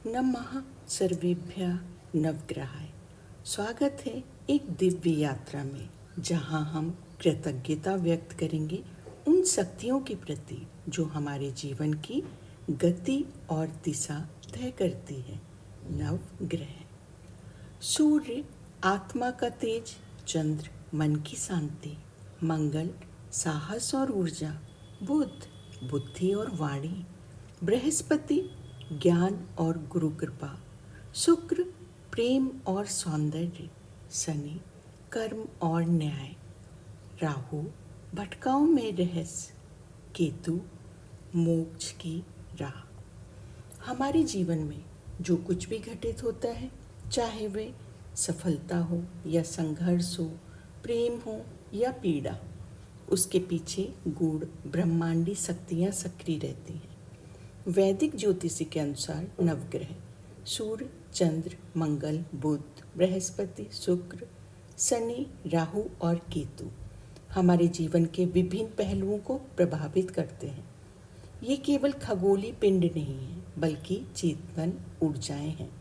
नमः सर्वेभ्यः नवग्रहाय। स्वागत है एक दिव्य यात्रा में, जहां हम कृतज्ञता व्यक्त करेंगे उन शक्तियों के प्रति जो हमारे जीवन की गति और दिशा तय करती है। नवग्रह: सूर्य आत्मा का तेज, चंद्र मन की शांति, मंगल साहस और ऊर्जा, बुध बुद्धि और वाणी, बृहस्पति ज्ञान और गुरु कृपा, शुक्र प्रेम और सौंदर्य, शनि कर्म और न्याय, राहु भटकाओं में रहस्य, केतु मोक्ष की राह। हमारे जीवन में जो कुछ भी घटित होता है, चाहे वे सफलता हो या संघर्ष हो, प्रेम हो या पीड़ा, उसके पीछे गूढ़ ब्रह्मांडी शक्तियाँ सक्रिय रहती हैं। वैदिक ज्योतिषी के अनुसार नवग्रह सूर्य चंद्र मंगल बुध बृहस्पति शुक्र शनि राहु और केतु हमारे जीवन के विभिन्न पहलुओं को प्रभावित करते हैं। ये केवल खगोलीय पिंड नहीं है, बल्कि चेतन ऊर्जाएं हैं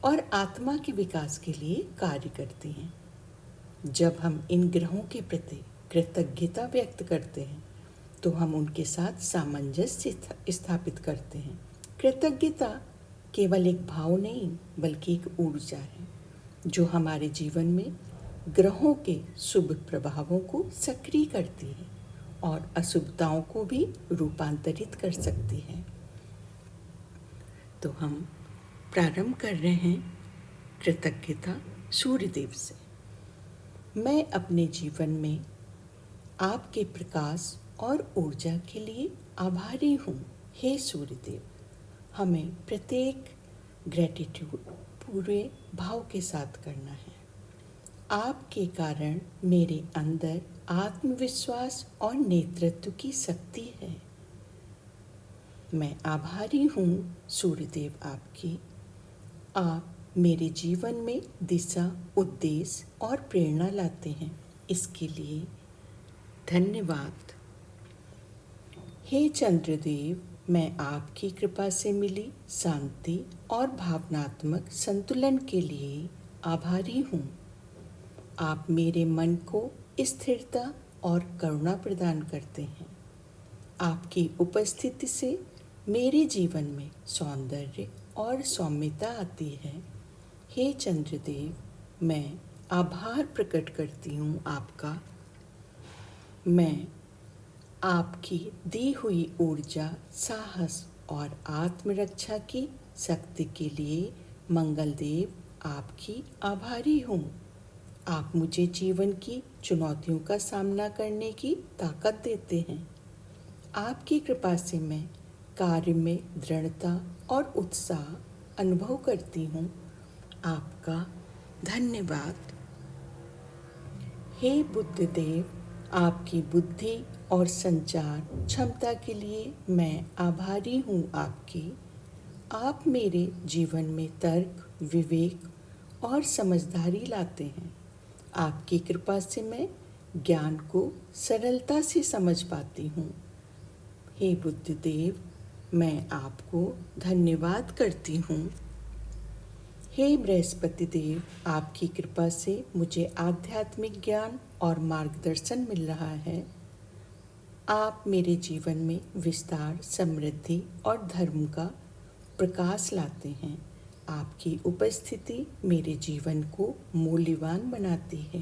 और आत्मा के विकास के लिए कार्य करती हैं। जब हम इन ग्रहों के प्रति कृतज्ञता व्यक्त करते हैं तो हम उनके साथ सामंजस्य स्थापित करते हैं। कृतज्ञता केवल एक भाव नहीं, बल्कि एक ऊर्जा है जो हमारे जीवन में ग्रहों के शुभ प्रभावों को सक्रिय करती है और अशुभताओं को भी रूपांतरित कर सकती है। तो हम प्रारंभ कर रहे हैं कृतज्ञता सूर्यदेव से। मैं अपने जीवन में आपके प्रकाश और ऊर्जा के लिए आभारी हूँ। हे सूर्यदेव, हमें प्रत्येक ग्रेटिट्यूड पूरे भाव के साथ करना है। आपके कारण मेरे अंदर आत्मविश्वास और नेतृत्व की शक्ति है। मैं आभारी हूँ सूर्यदेव आपकी। आप मेरे जीवन में दिशा, उद्देश्य और प्रेरणा लाते हैं। इसके लिए धन्यवाद। हे चंद्रदेव, मैं आपकी कृपा से मिली शांति और भावनात्मक संतुलन के लिए आभारी हूँ। आप मेरे मन को स्थिरता और करुणा प्रदान करते हैं। आपकी उपस्थिति से मेरे जीवन में सौंदर्य और सौम्यता आती है। हे चंद्रदेव, मैं आभार प्रकट करती हूँ आपका। मैं आपकी दी हुई ऊर्जा, साहस और आत्मरक्षा की शक्ति के लिए मंगलदेव आपकी आभारी हूँ। आप मुझे जीवन की चुनौतियों का सामना करने की ताकत देते हैं। आपकी कृपा से मैं कार्य में दृढ़ता और उत्साह अनुभव करती हूँ। आपका धन्यवाद। हे बुद्धदेव, आपकी बुद्धि और संचार क्षमता के लिए मैं आभारी हूँ आपकी। आप मेरे जीवन में तर्क, विवेक और समझदारी लाते हैं। आपकी कृपा से मैं ज्ञान को सरलता से समझ पाती हूँ। हे बुद्धदेव, मैं आपको धन्यवाद करती हूँ। हे बृहस्पति देव, आपकी कृपा से मुझे आध्यात्मिक ज्ञान और मार्गदर्शन मिल रहा है। आप मेरे जीवन में विस्तार, समृद्धि और धर्म का प्रकाश लाते हैं। आपकी उपस्थिति मेरे जीवन को मूल्यवान बनाती है।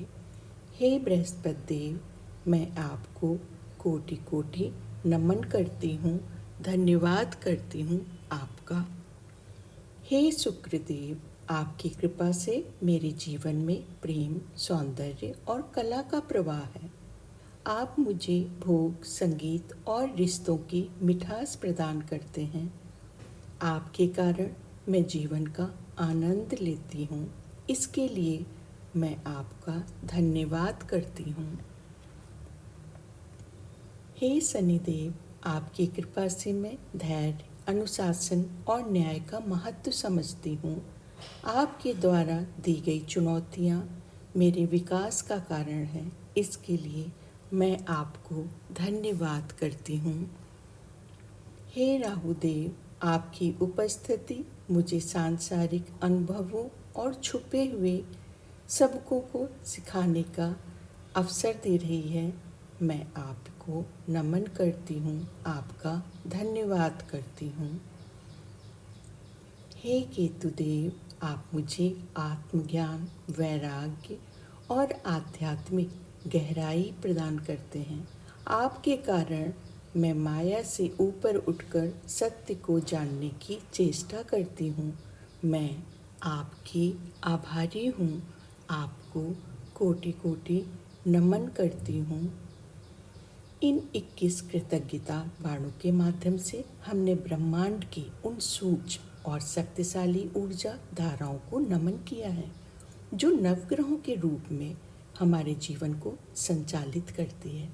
हे बृहस्पति देव, मैं आपको कोटि कोटि नमन करती हूँ, धन्यवाद करती हूँ आपका। हे शुक्रदेव, आपकी कृपा से मेरे जीवन में प्रेम, सौंदर्य और कला का प्रवाह है। आप मुझे भोग, संगीत और रिश्तों की मिठास प्रदान करते हैं। आपके कारण मैं जीवन का आनंद लेती हूँ। इसके लिए मैं आपका धन्यवाद करती हूँ। हे शनिदेव, आपकी कृपा से मैं धैर्य, अनुशासन और न्याय का महत्व समझती हूँ। आपके द्वारा दी गई चुनौतियाँ मेरे विकास का कारण हैं। इसके लिए मैं आपको धन्यवाद करती हूँ। हे राहुदेव, आपकी उपस्थिति मुझे सांसारिक अनुभवों और छुपे हुए सबकों को सिखाने का अवसर दे रही है। मैं आपको नमन करती हूँ, आपका धन्यवाद करती हूँ। हे केतुदेव, आप मुझे आत्मज्ञान, वैराग्य और आध्यात्मिक गहराई प्रदान करते हैं। आपके कारण मैं माया से ऊपर उठकर सत्य को जानने की चेष्टा करती हूँ। मैं आपकी आभारी हूँ, आपको कोटि कोटि नमन करती हूँ। इन 21 कृतज्ञता बाणों के माध्यम से हमने ब्रह्मांड की उन सूक्ष्म और शक्तिशाली ऊर्जा धाराओं को नमन किया है जो नवग्रहों के रूप में हमारे जीवन को संचालित करती है।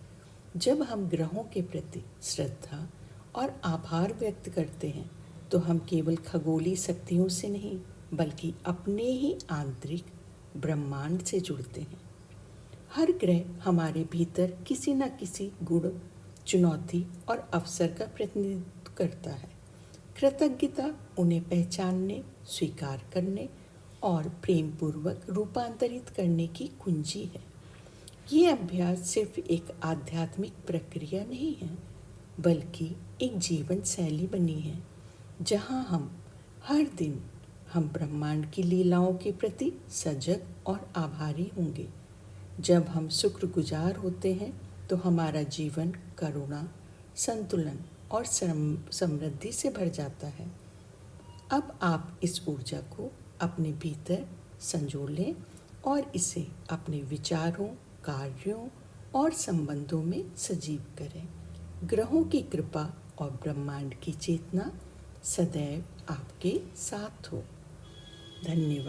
जब हम ग्रहों के प्रति श्रद्धा और आभार व्यक्त करते हैं तो हम केवल खगोलीय शक्तियों से नहीं बल्कि अपने ही आंतरिक ब्रह्मांड से जुड़ते हैं। हर ग्रह हमारे भीतर किसी न किसी गुण, चुनौती और अवसर का प्रतिनिधित्व करता है। कृतज्ञता उन्हें पहचानने, स्वीकार करने और प्रेम पूर्वक रूपांतरित करने की कुंजी है। ये अभ्यास सिर्फ एक आध्यात्मिक प्रक्रिया नहीं है बल्कि एक जीवन शैली बनी है जहाँ हम हर दिन ब्रह्मांड की लीलाओं के प्रति सजग और आभारी होंगे। जब हम शुक्रगुजार होते हैं तो हमारा जीवन करुणा, संतुलन और समृद्धि से भर जाता है। अब आप इस ऊर्जा को अपने भीतर संजो लें और इसे अपने विचारों, कार्यों और संबंधों में सजीव करें। ग्रहों की कृपा और ब्रह्मांड की चेतना सदैव आपके साथ हो। धन्यवाद।